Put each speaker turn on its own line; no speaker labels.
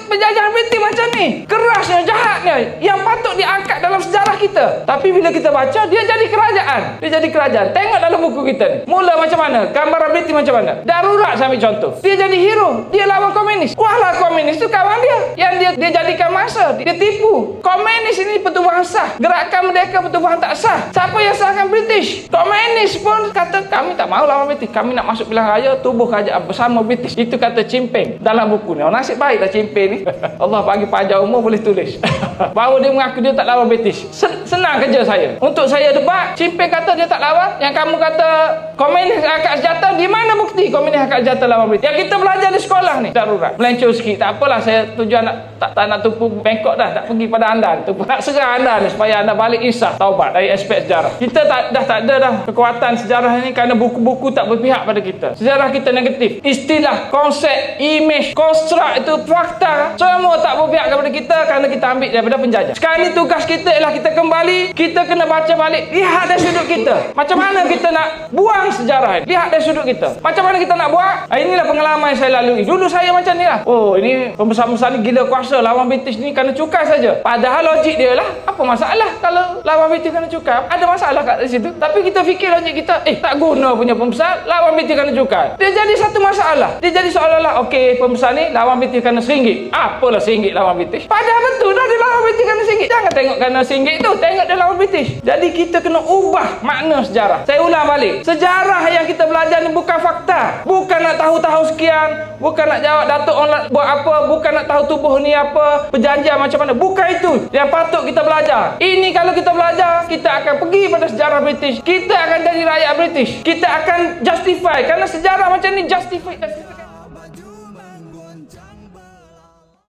penjajahan British macam ni. Kerasnya, jahatnya, yang patut diangkat dalam sejarah kita. Tapi bila kita baca, dia jadi kerajaan. Dia jadi kerajaan. Tengok dalam buku kita ni. Mula macam mana? Gambaran British macam mana? Darurat saya ambil contoh. Dia jadi hero. Dia lawan komunis. Wahlah komunis tu kawan dia. Yang dia jadikan masa. Dia tipu. Komunis ini pertubuhan sah. Gerakan Merdeka pertubuhan tak sah. Siapa yang sahkan British? Komunis pun kata, kami tak mahu lawan British. Kami nak masuk pilihan raya, tubuh kerajaan bersama British. Itu kata Cimpeng dalam buku ni. Oh, nasib baiklah Cimpeng ni. Allah bagi panjang umur boleh tulis. Bahawa dia mengaku dia tak lawan British. Senang kerja saya. Untuk saya debat, Cimpeng kata dia tak lawan. Yang kamu kata komunis angkat senjata, di mana bukti komunis angkat senjata lawan British? Yang kita belajar di sekolah ni. Darurat. Melencur sikit. Tak apalah, saya tujuan tak nak tumpu Bangkok dah. Tak pergi pada anda. Nak serang anda ni supaya anda balik insaf, taubat dari aspek sejarah. Kita dah tak ada dah kekuatan sejarah ni kerana buku-buku tak berpihak pada kita. Sejarah kita negatif. Istilah, konsep, imej, konstruk itu fakta semua tak berpihak kepada kita kerana kita ambil daripada penjajah. Sekarang ni tugas kita ialah kita kembali, kita kena baca balik, lihat dari sudut kita. Macam mana kita nak buang sejarah ni? Lihat dari sudut kita. Macam mana kita nak buang? Inilah pengalaman yang saya lalui. Dulu saya macam ni lah. Oh, ini pembesar-pembesar ni gila kuasa lawan British ni kerana cukai saja. Padahal logik dia lah, apa masalah kalau lawan British kerana cukai? Ada masalah kat situ. Tapi kita fikir logik kita, tak guna punya pembesar lawan British kerana cukai. Dia jadi satu masalah. Dia jadi seolah-olah, okey, pembesar ni lawan British kerana RM1. Apalah RM1 lawan British? Padahal betul dah dia lawan British kerana RM1. Jangan tengok kerana RM1 tu, tengok dia lawan British. Jadi kita kena ubah makna sejarah. Saya ulang balik. Sejarah yang kita belajar ni bukan fakta. Bukan nak tahu-tahu sekian, bukan nak jawab Datuk orang buat apa, bukan nak tahu tubuh ni apa, perjanjian macam mana. Bukan itu yang patut kita belajar. Ini kalau kita belajar, kita akan pergi pada sejarah British. Kita akan jadi rakyat British. Kita akan justify kerana sejarah macam ni justify.